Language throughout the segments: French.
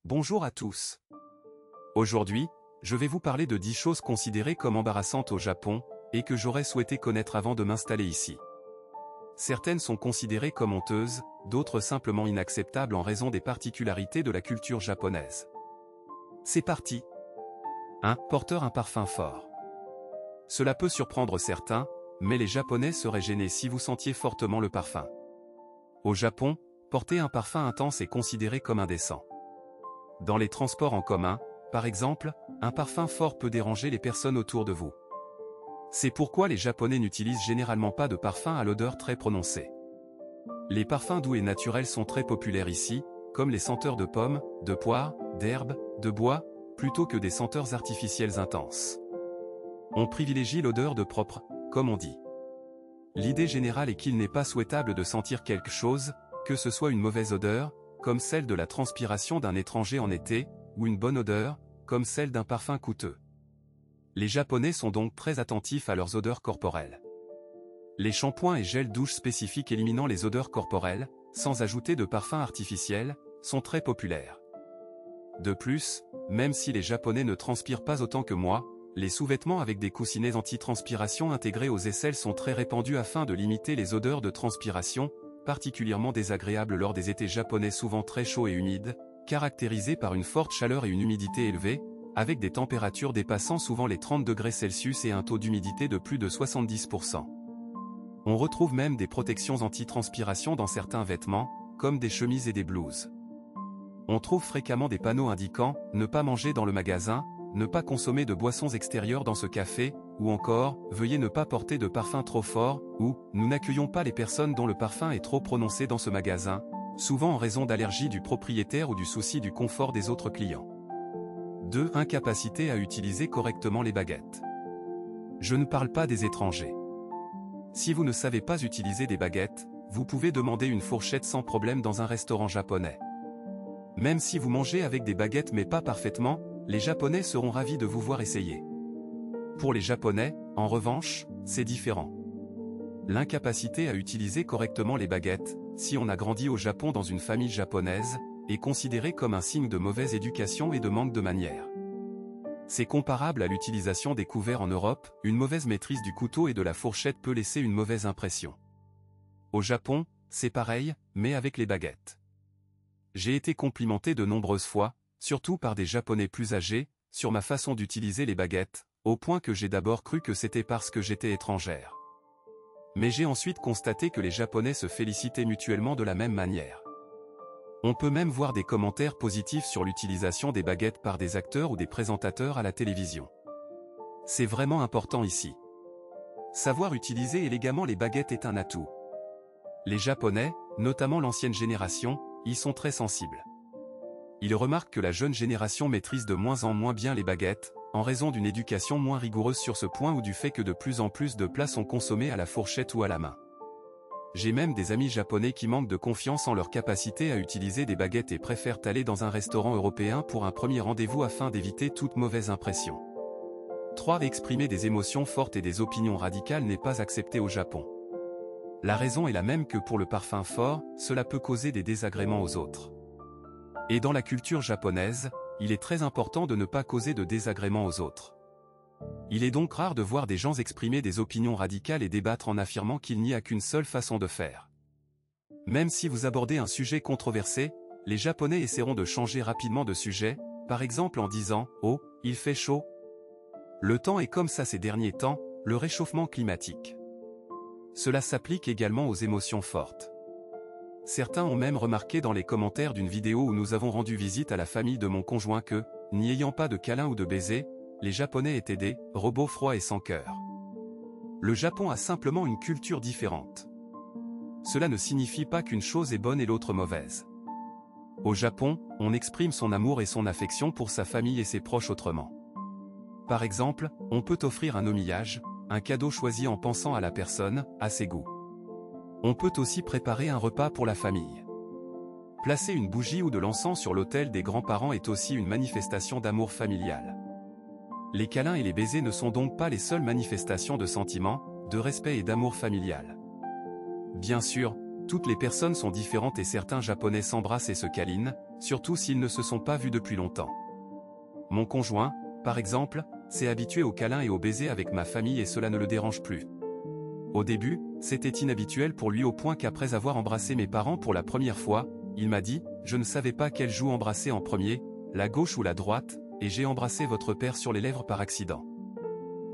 Bonjour à tous. Aujourd'hui, je vais vous parler de 10 choses considérées comme embarrassantes au Japon, et que j'aurais souhaité connaître avant de m'installer ici. Certaines sont considérées comme honteuses, d'autres simplement inacceptables en raison des particularités de la culture japonaise. C'est parti. 1. Porteur un parfum fort. Cela peut surprendre certains, mais les Japonais seraient gênés si vous sentiez fortement le parfum. Au Japon, porter un parfum intense est considéré comme indécent. Dans les transports en commun, par exemple, un parfum fort peut déranger les personnes autour de vous. C'est pourquoi les Japonais n'utilisent généralement pas de parfum à l'odeur très prononcée. Les parfums doux et naturels sont très populaires ici, comme les senteurs de pommes, de poires, d'herbes, de bois, plutôt que des senteurs artificielles intenses. On privilégie l'odeur de propre, comme on dit. L'idée générale est qu'il n'est pas souhaitable de sentir quelque chose, que ce soit une mauvaise odeur, comme celle de la transpiration d'un étranger en été, ou une bonne odeur, comme celle d'un parfum coûteux. Les Japonais sont donc très attentifs à leurs odeurs corporelles. Les shampoings et gels douche spécifiques éliminant les odeurs corporelles, sans ajouter de parfum artificiel, sont très populaires. De plus, même si les Japonais ne transpirent pas autant que moi, les sous-vêtements avec des coussinets anti-transpiration intégrés aux aisselles sont très répandus afin de limiter les odeurs de transpiration, particulièrement désagréables lors des étés japonais souvent très chauds et humides, caractérisés par une forte chaleur et une humidité élevée, avec des températures dépassant souvent les 30 degrés Celsius et un taux d'humidité de plus de 70%. On retrouve même des protections anti-transpiration dans certains vêtements, comme des chemises et des blouses. On trouve fréquemment des panneaux indiquant « Ne pas manger dans le magasin », « Ne pas consommer de boissons extérieures dans ce café », ou encore « Veuillez ne pas porter de parfum trop fort » ou « Nous n'accueillons pas les personnes dont le parfum est trop prononcé dans ce magasin », souvent en raison d'allergie du propriétaire ou du souci du confort des autres clients. 2. Incapacité à utiliser correctement les baguettes. Je ne parle pas des étrangers. Si vous ne savez pas utiliser des baguettes, vous pouvez demander une fourchette sans problème dans un restaurant japonais. Même si vous mangez avec des baguettes mais pas parfaitement, les Japonais seront ravis de vous voir essayer. Pour les Japonais, en revanche, c'est différent. L'incapacité à utiliser correctement les baguettes, si on a grandi au Japon dans une famille japonaise, est considérée comme un signe de mauvaise éducation et de manque de manières. C'est comparable à l'utilisation des couverts en Europe, une mauvaise maîtrise du couteau et de la fourchette peut laisser une mauvaise impression. Au Japon, c'est pareil, mais avec les baguettes. J'ai été complimenté de nombreuses fois, surtout par des Japonais plus âgés, sur ma façon d'utiliser les baguettes, au point que j'ai d'abord cru que c'était parce que j'étais étrangère. Mais j'ai ensuite constaté que les Japonais se félicitaient mutuellement de la même manière. On peut même voir des commentaires positifs sur l'utilisation des baguettes par des acteurs ou des présentateurs à la télévision. C'est vraiment important ici. Savoir utiliser élégamment les baguettes est un atout. Les Japonais, notamment l'ancienne génération, y sont très sensibles. Ils remarquent que la jeune génération maîtrise de moins en moins bien les baguettes, en raison d'une éducation moins rigoureuse sur ce point ou du fait que de plus en plus de plats sont consommés à la fourchette ou à la main. J'ai même des amis japonais qui manquent de confiance en leur capacité à utiliser des baguettes et préfèrent aller dans un restaurant européen pour un premier rendez-vous afin d'éviter toute mauvaise impression. 3. Exprimer des émotions fortes et des opinions radicales n'est pas accepté au Japon. La raison est la même que pour le parfum fort, cela peut causer des désagréments aux autres. Et dans la culture japonaise, il est très important de ne pas causer de désagréments aux autres. Il est donc rare de voir des gens exprimer des opinions radicales et débattre en affirmant qu'il n'y a qu'une seule façon de faire. Même si vous abordez un sujet controversé, les Japonais essaieront de changer rapidement de sujet, par exemple en disant « Oh, il fait chaud ». Le temps est comme ça ces derniers temps, le réchauffement climatique. Cela s'applique également aux émotions fortes. Certains ont même remarqué dans les commentaires d'une vidéo où nous avons rendu visite à la famille de mon conjoint que, n'y ayant pas de câlin ou de baiser, les Japonais étaient des robots froids et sans cœur. Le Japon a simplement une culture différente. Cela ne signifie pas qu'une chose est bonne et l'autre mauvaise. Au Japon, on exprime son amour et son affection pour sa famille et ses proches autrement. Par exemple, on peut offrir un omiyage, un cadeau choisi en pensant à la personne, à ses goûts. On peut aussi préparer un repas pour la famille. Placer une bougie ou de l'encens sur l'autel des grands-parents est aussi une manifestation d'amour familial. Les câlins et les baisers ne sont donc pas les seules manifestations de sentiments, de respect et d'amour familial. Bien sûr, Toutes les personnes sont différentes et certains Japonais s'embrassent et se câlinent, surtout s'ils ne se sont pas vus depuis longtemps. Mon conjoint, par exemple, s'est habitué aux câlins et aux baisers avec ma famille et cela ne le dérange plus. Au début, c'était inhabituel pour lui au point qu'après avoir embrassé mes parents pour la première fois, il m'a dit « Je ne savais pas quelle joue embrasser en premier, la gauche ou la droite, et j'ai embrassé votre père sur les lèvres par accident. »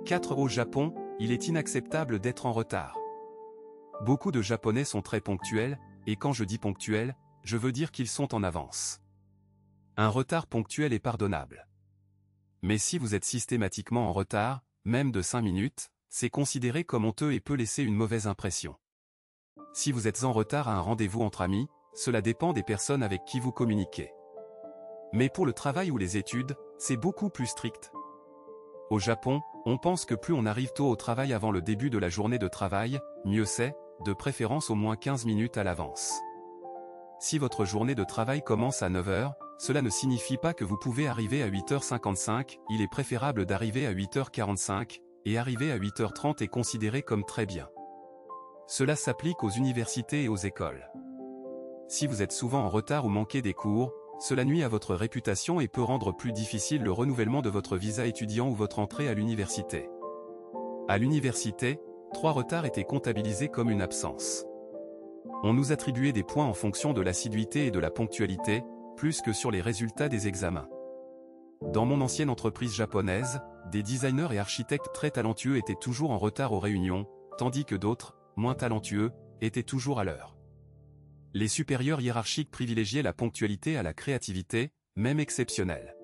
4. Au Japon, il est inacceptable d'être en retard. Beaucoup de Japonais sont très ponctuels, et quand je dis ponctuels, je veux dire qu'ils sont en avance. Un retard ponctuel est pardonnable. Mais si vous êtes systématiquement en retard, même de 5 minutes, c'est considéré comme honteux et peut laisser une mauvaise impression. Si vous êtes en retard à un rendez-vous entre amis, cela dépend des personnes avec qui vous communiquez. Mais pour le travail ou les études, c'est beaucoup plus strict. Au Japon, on pense que plus on arrive tôt au travail avant le début de la journée de travail, mieux c'est, de préférence au moins 15 minutes à l'avance. Si votre journée de travail commence à 9 h, cela ne signifie pas que vous pouvez arriver à 8h55, il est préférable d'arriver à 8h45, et arriver à 8h30 est considéré comme très bien. Cela s'applique aux universités et aux écoles. Si vous êtes souvent en retard ou manquez des cours, cela nuit à votre réputation et peut rendre plus difficile le renouvellement de votre visa étudiant ou votre entrée à l'université. À l'université, 3 retards étaient comptabilisés comme une absence. On nous attribuait des points en fonction de l'assiduité et de la ponctualité, plus que sur les résultats des examens. Dans mon ancienne entreprise japonaise, des designers et architectes très talentueux étaient toujours en retard aux réunions, tandis que d'autres, moins talentueux, étaient toujours à l'heure. Les supérieurs hiérarchiques privilégiaient la ponctualité à la créativité, même exceptionnelle.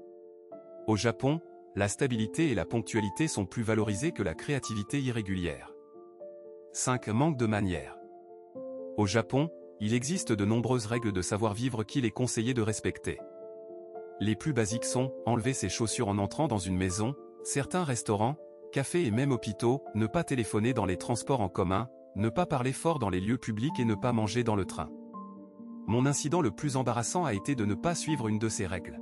Au Japon, la stabilité et la ponctualité sont plus valorisées que la créativité irrégulière. 5. Manque de manières. Au Japon, il existe de nombreuses règles de savoir-vivre qu'il est conseillé de respecter. Les plus basiques sont enlever ses chaussures en entrant dans une maison, certains restaurants, cafés et même hôpitaux, ne pas téléphoner dans les transports en commun, ne pas parler fort dans les lieux publics et ne pas manger dans le train. Mon incident le plus embarrassant a été de ne pas suivre une de ces règles.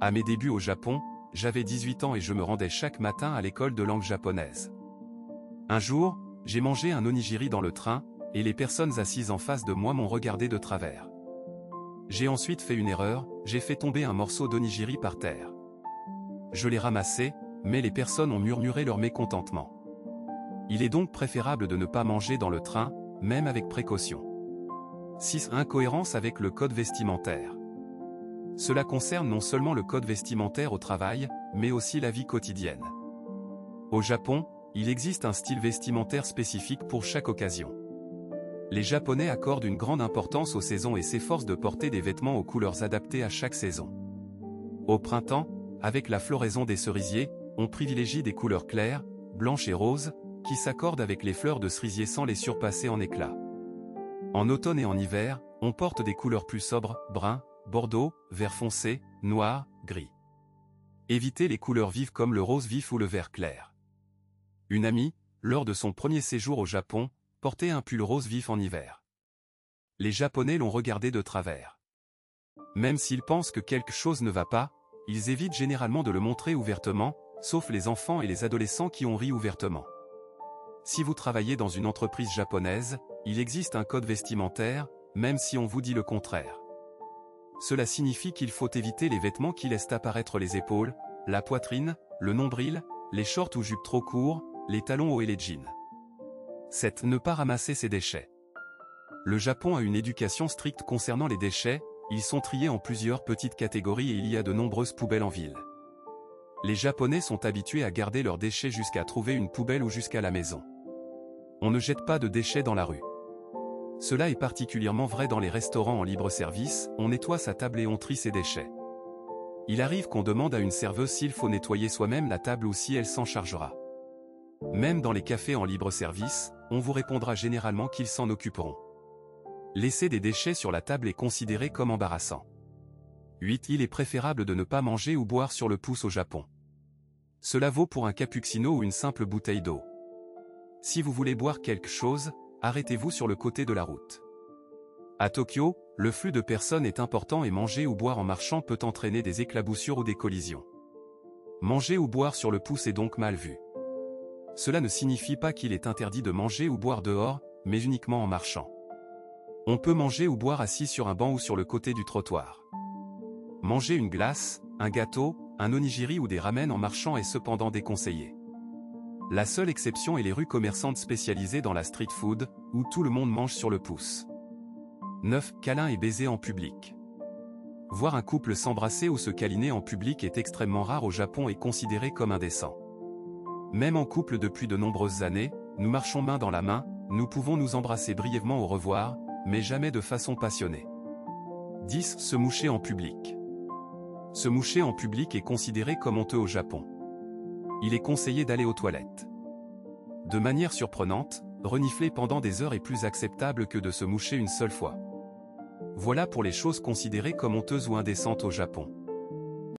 À mes débuts au Japon, j'avais 18 ans et je me rendais chaque matin à l'école de langue japonaise. Un jour, j'ai mangé un onigiri dans le train, et les personnes assises en face de moi m'ont regardé de travers. J'ai ensuite fait une erreur, j'ai fait tomber un morceau d'onigiri par terre. Je l'ai ramassé, mais les personnes ont murmuré leur mécontentement. Il est donc préférable de ne pas manger dans le train, même avec précaution. 6. Incohérence avec le code vestimentaire. Cela concerne non seulement le code vestimentaire au travail, mais aussi la vie quotidienne. Au Japon, il existe un style vestimentaire spécifique pour chaque occasion. Les Japonais accordent une grande importance aux saisons et s'efforcent de porter des vêtements aux couleurs adaptées à chaque saison. Au printemps, avec la floraison des cerisiers, on privilégie des couleurs claires, blanches et roses, qui s'accordent avec les fleurs de cerisier sans les surpasser en éclat. En automne et en hiver, on porte des couleurs plus sobres, brun, bordeaux, vert foncé, noir, gris. Évitez les couleurs vives comme le rose vif ou le vert clair. Une amie, lors de son premier séjour au Japon, portait un pull rose vif en hiver. Les Japonais l'ont regardé de travers. Même s'ils pensent que quelque chose ne va pas, ils évitent généralement de le montrer ouvertement, sauf les enfants et les adolescents qui ont ri ouvertement. Si vous travaillez dans une entreprise japonaise, il existe un code vestimentaire, même si on vous dit le contraire. Cela signifie qu'il faut éviter les vêtements qui laissent apparaître les épaules, la poitrine, le nombril, les shorts ou jupes trop courts, les talons hauts et les jeans. 7. Ne pas ramasser ses déchets. Le Japon a une éducation stricte concernant les déchets, ils sont triés en plusieurs petites catégories et il y a de nombreuses poubelles en ville. Les Japonais sont habitués à garder leurs déchets jusqu'à trouver une poubelle ou jusqu'à la maison. On ne jette pas de déchets dans la rue. Cela est particulièrement vrai dans les restaurants en libre-service, on nettoie sa table et on trie ses déchets. Il arrive qu'on demande à une serveuse s'il faut nettoyer soi-même la table ou si elle s'en chargera. Même dans les cafés en libre-service, on vous répondra généralement qu'ils s'en occuperont. Laisser des déchets sur la table est considéré comme embarrassant. 8. Il est préférable de ne pas manger ou boire sur le pouce au Japon. Cela vaut pour un cappuccino ou une simple bouteille d'eau. Si vous voulez boire quelque chose, arrêtez-vous sur le côté de la route. À Tokyo, le flux de personnes est important et manger ou boire en marchant peut entraîner des éclaboussures ou des collisions. Manger ou boire sur le pouce est donc mal vu. Cela ne signifie pas qu'il est interdit de manger ou boire dehors, mais uniquement en marchant. On peut manger ou boire assis sur un banc ou sur le côté du trottoir. Manger une glace, un gâteau, un onigiri ou des ramen en marchant est cependant déconseillé. La seule exception est les rues commerçantes spécialisées dans la street food, où tout le monde mange sur le pouce. 9. Câlins et baisers en public. Voir un couple s'embrasser ou se câliner en public est extrêmement rare au Japon et considéré comme indécent. Même en couple depuis de nombreuses années, nous marchons main dans la main, nous pouvons nous embrasser brièvement au revoir, mais jamais de façon passionnée. 10. Se moucher en public. Se moucher en public est considéré comme honteux au Japon. Il est conseillé d'aller aux toilettes. De manière surprenante, renifler pendant des heures est plus acceptable que de se moucher une seule fois. Voilà pour les choses considérées comme honteuses ou indécentes au Japon.